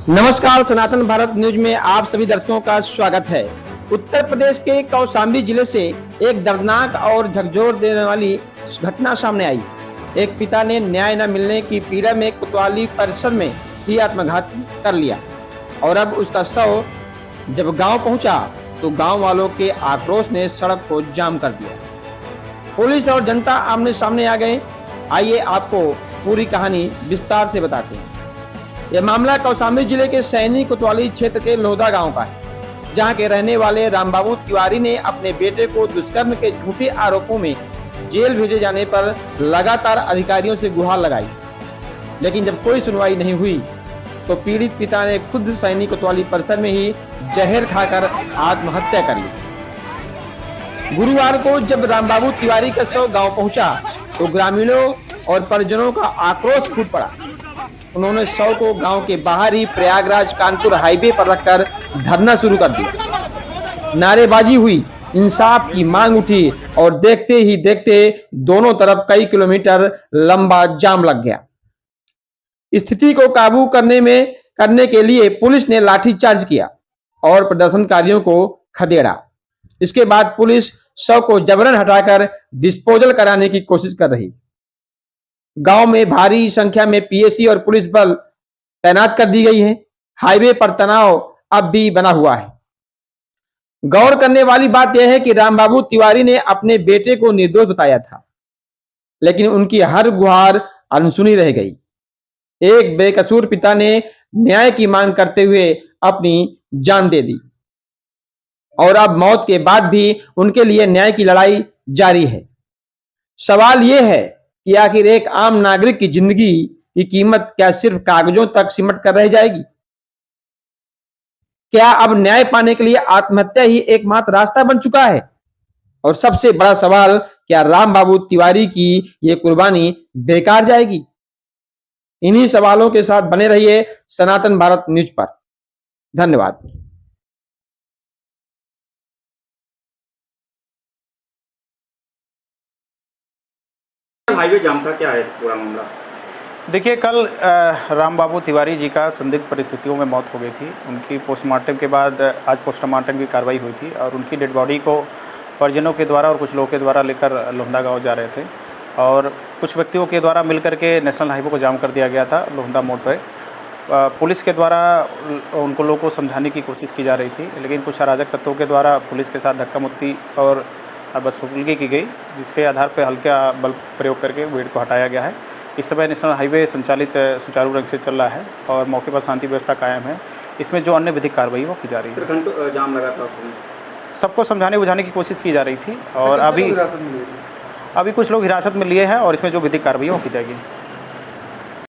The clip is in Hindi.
नमस्कार, सनातन भारत न्यूज में आप सभी दर्शकों का स्वागत है। उत्तर प्रदेश के कौशाम्बी जिले से एक दर्दनाक और झकझोर देने वाली घटना सामने आई। एक पिता ने न्याय न मिलने की पीड़ा में कोतवाली परिसर में ही आत्मघात कर लिया और अब उसका शव जब गांव पहुंचा तो गांव वालों के आक्रोश ने सड़क को जाम कर दिया। पुलिस और जनता आमने सामने आ गए। आइए आपको पूरी कहानी विस्तार से बताते हैं। यह मामला कौशाम्बी जिले के सैनी कोतवाली क्षेत्र के लोहदा गांव का है, जहां के रहने वाले रामबाबू तिवारी ने अपने बेटे को दुष्कर्म के झूठे आरोपों में जेल भेजे जाने पर लगातार अधिकारियों से गुहार लगाई, लेकिन जब कोई सुनवाई नहीं हुई तो पीड़ित पिता ने खुद सैनी कोतवाली परिसर में ही जहर खाकर आत्महत्या कर ली। गुरुवार को जब रामबाबू तिवारी का शव गांव पहुंचा तो ग्रामीणों और परिजनों का आक्रोश फूट पड़ा। उन्होंने शव को गांव के बाहर ही प्रयागराज कानपुर हाईवे पर रखकर धरना शुरू कर दिया। नारेबाजी हुई, इंसाफ की मांग उठी और देखते ही देखते दोनों तरफ कई किलोमीटर लंबा जाम लग गया। स्थिति को काबू करने के लिए पुलिस ने लाठीचार्ज किया और प्रदर्शनकारियों को खदेड़ा। इसके बाद पुलिस शव को जबरन हटाकर डिस्पोजल कराने की कोशिश कर रही। गांव में भारी संख्या में पीएसी और पुलिस बल तैनात कर दी गई है। हाईवे पर तनाव अब भी बना हुआ है। गौर करने वाली बात यह है कि रामबाबू तिवारी ने अपने बेटे को निर्दोष बताया था, लेकिन उनकी हर गुहार अनसुनी रह गई। एक बेकसूर पिता ने न्याय की मांग करते हुए अपनी जान दे दी और अब मौत के बाद भी उनके लिए न्याय की लड़ाई जारी है। सवाल यह है कि आखिर एक आम नागरिक की जिंदगी की कीमत क्या सिर्फ कागजों तक सिमट कर रह जाएगी? क्या अब न्याय पाने के लिए आत्महत्या ही एकमात्र रास्ता बन चुका है? और सबसे बड़ा सवाल, क्या रामबाबू तिवारी की ये कुर्बानी बेकार जाएगी? इन्हीं सवालों के साथ बने रहिए सनातन भारत न्यूज पर। धन्यवाद। हाईवे जाम था, क्या है पूरा मामला? देखिए, कल रामबाबू तिवारी जी का संदिग्ध परिस्थितियों में मौत हो गई थी। उनकी पोस्टमार्टम के बाद आज पोस्टमार्टम की कार्रवाई हुई थी और उनकी डेड बॉडी को परिजनों के द्वारा और कुछ लोगों के द्वारा लेकर लोहंदा गांव जा रहे थे और कुछ व्यक्तियों के द्वारा मिलकर के नेशनल हाईवे को जाम कर दिया गया था लोहंदा मोड़ पर। पुलिस के द्वारा उनको लोगों को समझाने की कोशिश की जा रही थी, लेकिन कुछ अराजक तत्वों के द्वारा पुलिस के साथ धक्का मुक्की और बदसलूकी की गई, जिसके आधार पर हल्का बल प्रयोग करके भीड़ को हटाया गया है। इस समय नेशनल हाईवे संचालित सुचारू रूप से चल रहा है और मौके पर शांति व्यवस्था कायम है। इसमें जो अन्य विधिक कार्रवाई वो की जा रही है। घंटों जाम लगा था, सबको समझाने बुझाने की कोशिश की जा रही थी और अभी कुछ लोग हिरासत में लिए हैं और इसमें जो विधिक कार्रवाई वो की जाएगी।